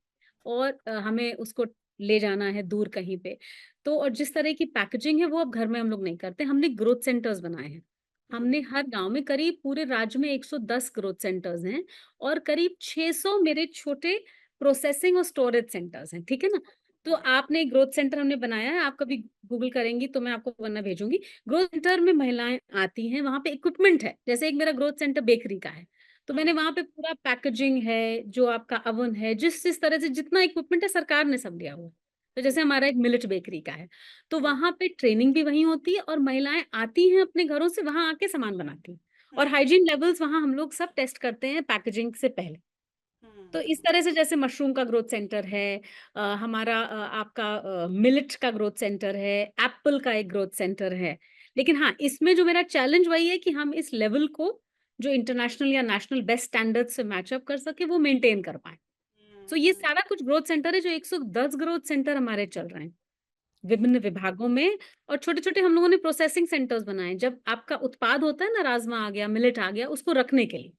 और हमें उसको ले जाना है दूर कहीं पे, तो और जिस तरह की पैकेजिंग है वो अब घर में हम लोग नहीं करते, हमने ग्रोथ सेंटर्स बनाए हैं। हुँ, हमने हर गाँव में करीब पूरे राज्य में 110 ग्रोथ सेंटर्स हैं और करीब 600 मेरे छोटे प्रोसेसिंग और स्टोरेज सेंटर्स हैं, ठीक है ना? तो हुँ, आपने ग्रोथ सेंटर हमने बनाया है, आप कभी गूगल करेंगी तो मैं आपको वरना भेजूँगी। ग्रोथ सेंटर में महिलाएँ आती हैं, वहाँ पे इक्विपमेंट है, जैसे एक मेरा ग्रोथ सेंटर बेकरी का है, तो हुँ, मैंने वहाँ पे पूरा पैकेजिंग है, जो आपका ओवन है, जिस तरह से जितना इक्विपमेंट है सरकार ने सब दिया हुआ है। तो हुँ, जैसे हमारा एक मिलेट बेकरी का है, तो हुँ, वहाँ पे ट्रेनिंग भी वहीं होती है और महिलाएँ आती हैं अपने घरों से वहाँ आके सामान बनाती हैं हुँ, और हाइजीन लेवल्स वहाँ हम लोग सब टेस्ट करते हैं पैकेजिंग से पहले। तो इस हुँ, तरह से जैसे मशरूम का ग्रोथ सेंटर है, हमारा आपका मिलेट का ग्रोथ सेंटर है, एप्पल का एक ग्रोथ सेंटर है। लेकिन हाँ, इसमें जो मेरा चैलेंज वही है कि हम इस लेवल को जो इंटरनेशनल या नेशनल बेस्ट स्टैंडर्ड्स से मैच अप कर सकें, वो मेंटेन कर पाएँ। हुँ, तो ये हुँ, सारा कुछ ग्रोथ सेंटर है जो 110 ग्रोथ सेंटर हमारे चल रहे हैं। विभिन्न विभागों में और छोटे-छोटे हम लोगों ने प्रोसेसिंग सेंटर्स बनाए हैं। जब आपका उत्पाद होता है ना, राजमा आ गया, मिलेट आ गया, उसको रखने के लिए।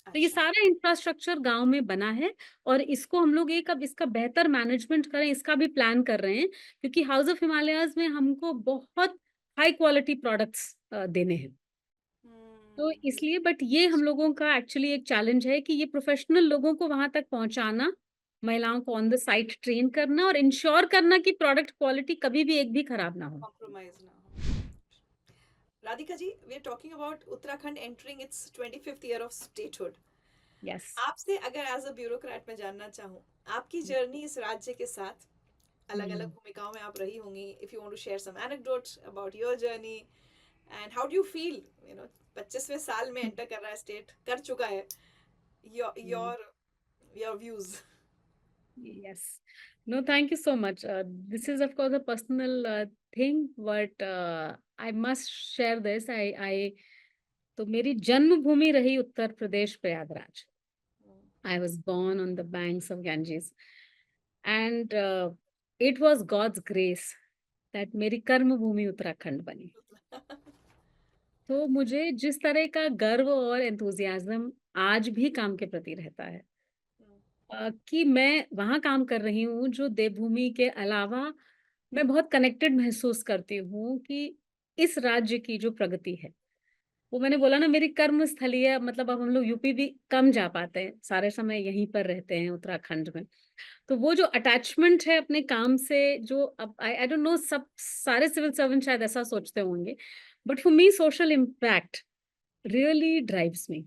तो ये अच्छा। सारा इंफ्रास्ट्रक्चर गाँव में बना है और इसको हम लोग एक अब इसका बेहतर मैनेजमेंट करें, इसका भी प्लान कर रहे हैं, क्योंकि हाउस ऑफ हिमालयाज़ में हमको बहुत हाई क्वालिटी प्रोडक्ट्स देने हैं। तो हुँ, इसलिए बट ये हम लोगों का एक्चुअली एक चैलेंज है कि ये प्रोफेशनल लोगों को वहाँ तक पहुँचाना, महिलाओं को ऑन द साइट ट्रेन करना और इंश्योर करना कि प्रोडक्ट क्वालिटी कभी भी एक भी खराब ना हो। कॉम्प्रोमाइज़ ना हो। Radhika ji, we are talking about Uttarakhand entering its 25th year of statehood. Yes. आपसे अगर एज अ ब्यूरोक्रेट मैं जानना चाहूँ, आपकी जर्नी इस राज्य के साथ अलग-अलग हुँ। भूमिकाओं में आप रही होंगी। If you want to share some anecdotes about your journey and how do you feel, you know 25वें साल में एंटर कर रहा है स्टेट, कर चुका है, your hmm. Your your views. Yes. No, thank you so much. This is, of course, a personal thing, but I must share this. तो मेरी जन्मभूमि रही Uttar Pradesh Prayagraj. I was born on the banks of Ganges, and it was God's grace that मेरी कर्म भूमि उत्तराखंड बनी. तो मुझे जिस तरह का गर्व और एंथुसियाज्म आज भी काम के प्रति रहता है, कि मैं वहाँ काम कर रही हूँ जो देवभूमि के अलावा मैं बहुत कनेक्टेड महसूस करती हूँ कि इस राज्य की जो प्रगति है, वो मैंने बोला ना मेरी कर्म स्थली है, मतलब अब हम लोग यूपी भी कम जा पाते हैं, सारे समय यहीं पर रहते हैं उत्तराखंड में। तो वो जो अटैचमेंट है अपने काम से, जो अब आई डोंट नो, सब सारे सिविल सर्वेंट शायद ऐसा सोचते होंगे, but for me social impact really drives me.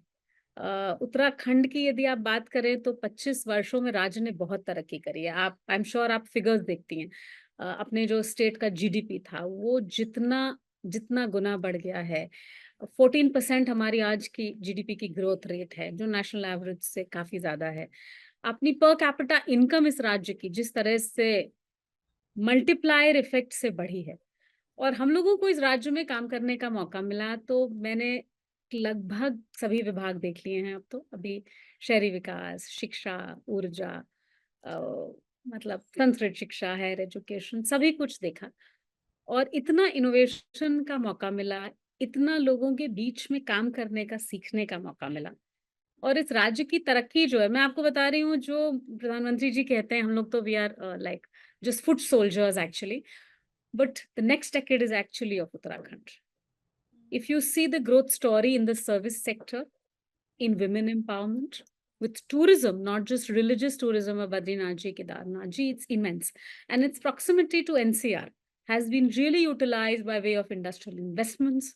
Uttarakhand की यदि आप बात करें तो 25 वर्षों में राज्य ने बहुत तरक्की करी है। आप आई एम श्योर आप फिगर्स देखती हैं। अपने जो स्टेट का जीडीपी था वो जितना जितना गुना बढ़ गया है। 14% हमारी आज की जीडीपी की ग्रोथ रेट है, जो नेशनल एवरेज से काफ़ी ज़्यादा है। अपनी पर कैपिटा इनकम इस राज्य की जिस तरह से मल्टीप्लायर इफ़ेक्ट से बढ़ी है, और हम लोगों को इस राज्य में काम करने का मौका मिला, तो मैंने लगभग सभी विभाग देख लिए हैं अब तो। अभी शहरी विकास, शिक्षा, ऊर्जा, अ, मतलब संस्कृत शिक्षा, हायर एजुकेशन, सभी कुछ देखा, और इतना इनोवेशन का मौका मिला, इतना लोगों के बीच में काम करने का, सीखने का मौका मिला। और इस राज्य की तरक्की जो है, मैं आपको बता रही हूँ, जो प्रधानमंत्री जी कहते हैं हम लोग तो we are like just foot soldiers actually, but the next decade is actually of Uttarakhand. If you see the growth story in the service sector, in women empowerment, with tourism, not just religious tourism of Badrinath ji, Kedarnath ji, it's immense. And its proximity to NCR has been really utilized by way of industrial investments,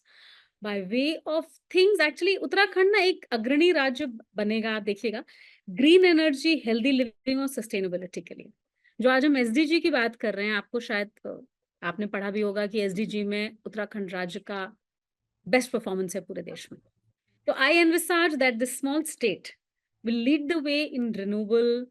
by way of things. Actually, Uttarakhand ना एक अग्रणी राज्य बनेगा, आप देखिएगा, green energy, healthy living और sustainability के लिए। जो आज हम एसडीजी की बात कर रहे हैं, आपको शायद आपने पढ़ा भी होगा कि एसडीजी में उत्तराखंड राज्य का बेस्ट परफॉर्मेंस है पूरे देश में। तो I envisage that this small state will lead the way in renewable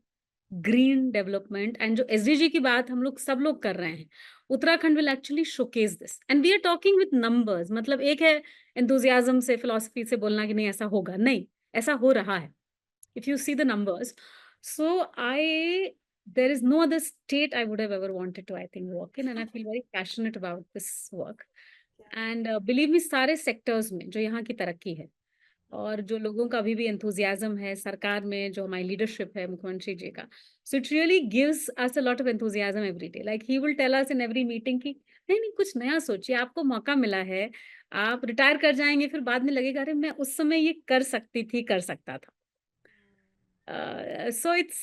green development, and जो एसडीजी की बात हम लोग सब लोग कर रहे हैं, Uttarakhand will actually showcase this, and we are talking with numbers. मतलब एक है एंथुसियाज्म से, फिलॉसफी से बोलना कि नहीं ऐसा होगा, नहीं, ऐसा हो रहा है। if you see the numbers. So there is no other state I would have ever wanted to, I think, work in, and I feel very passionate about this work. And believe me, सारे sectors में जो यहाँ की तरक्की है, और जो लोगों का अभी भी enthusiasm है सरकार में, जो हमारी leadership है मुख्यमंत्री जी का, so it really gives us a lot of enthusiasm every day. Like he will tell us in every meeting कि नहीं नहीं कुछ नया सोचिए, आपको मौका मिला है, आप रिटायर कर जाएंगे, फिर बाद में लगेगा अरे मैं उस समय ये कर सकती थी, कर सकता था। So it's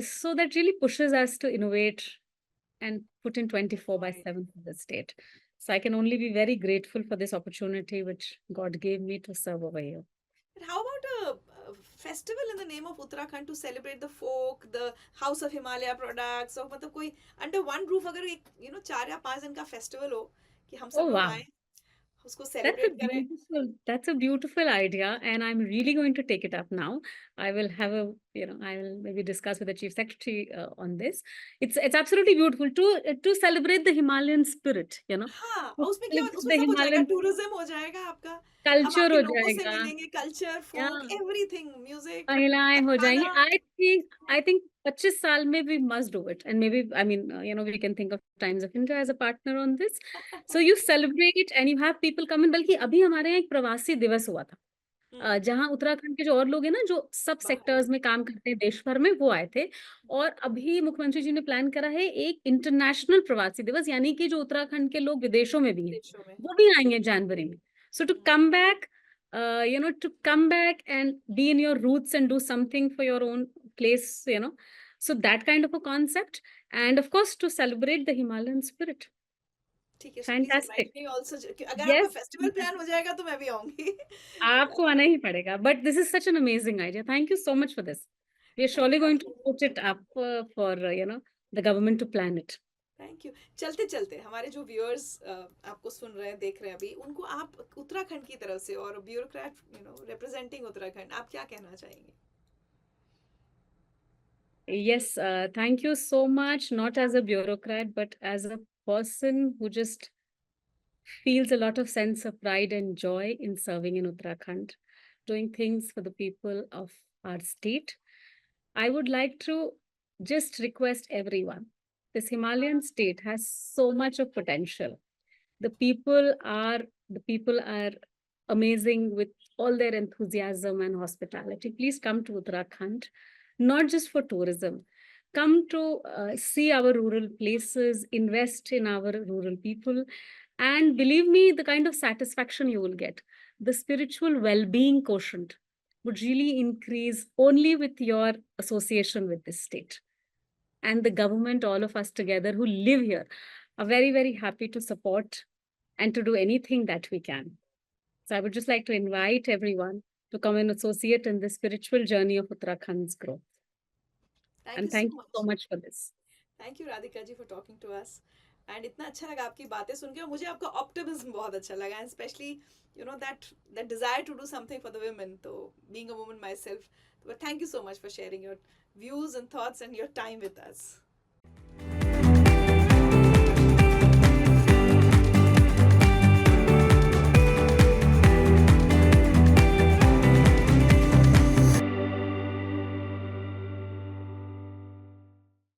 so that really pushes us to innovate and put in 24 by Right. 7 for the state. So I can only be very grateful for this opportunity which God gave me to serve over here. But how about a festival in the name of Uttarakhand to celebrate the folk, the House of Himalaya products, और मतलब कोई under one roof अगर एक 4 या 5 दिन का festival हो कि हम सब Oh लोग wow. आए उसको सेलिब्रेट करें। That's a beautiful idea, and I'm really going to take it up now. I will have a, I will maybe discuss with the chief secretary on this. It's absolutely beautiful to celebrate the Himalayan spirit. हाँ, To और उसमें क्या celebrate उसमें the सब हो जाएगा, Himalayan tourism हो जाएगा आपका, हम culture आपके हो लोगों से जाएगा। मिलेंगे, कल्चर, फोक, Yeah. एवरीथिंग, म्यूजिक, महिलाएं हो जाएंगी। खाना। I think 25 साल में we must do it, and maybe I mean we can think of Times of India as a partner on this. So you celebrate and you have people come in. बल्कि अभी हमारे यहाँ एक प्रवासी दिवस हुआ था, जहाँ उत्तराखंड के जो और लोग हैं ना, जो सब बाहर। सेक्टर्स में काम करते हैं देश भर में, वो आए थे। और अभी मुख्यमंत्री जी ने प्लान करा है एक इंटरनेशनल प्रवासी दिवस, यानी कि जो उत्तराखंड के लोग विदेशों में भी हैं देशों में। वो भी आएंगे जनवरी में। So to come back, to come back and be in your roots and do something for your own place. So that kind of a concept, and of course to celebrate the Himalayan spirit. ठीक है, so please invite fantastic. Me also. अगर आपका yes, festival plan हो जाएगा तो मैं भी आऊंगी। आपको आना ही पड़ेगा। But this is such an amazing idea. Thank you so much for this. We are thank surely you going to आपको। Put it up for the government to plan it. Thank you. चलते चलते हमारे जो viewers आपको सुन रहे हैं, देख रहे हैं अभी, उनको आप उत्तराखंड की तरफ से और ब्यूरोक्रेट रिप्रेजेंटिंग उत्तराखंड, आप क्या कहना चाहेंगे? Yes, thank you so much. Not as a bureaucrat, but as a person who just feels a lot of sense of pride and joy in serving in Uttarakhand, doing things for the people of our state. I would like to just request everyone. This Himalayan state has so much of potential. The people are the people are amazing with all their enthusiasm and hospitality. Please come to Uttarakhand, not just for tourism. Come to see our rural places, invest in our rural people, and believe me, the kind of satisfaction you will get, the spiritual well-being quotient would really increase only with your association with this state. And the government, all of us together who live here, are very, very happy to support and to do anything that we can. So I would just like to invite everyone to come and associate in the spiritual journey of Uttarakhand's growth. Thank And you so thank you so much. much for this. Thank you Radhika ji for talking to us. And इतना अच्छा लगा आपकी बातें सुन के, और मुझे आपका optimism बहुत अच्छा लगा, and specially that desire to do something for the women, तो being a woman myself. But thank you so much for sharing your views and thoughts and your time with us.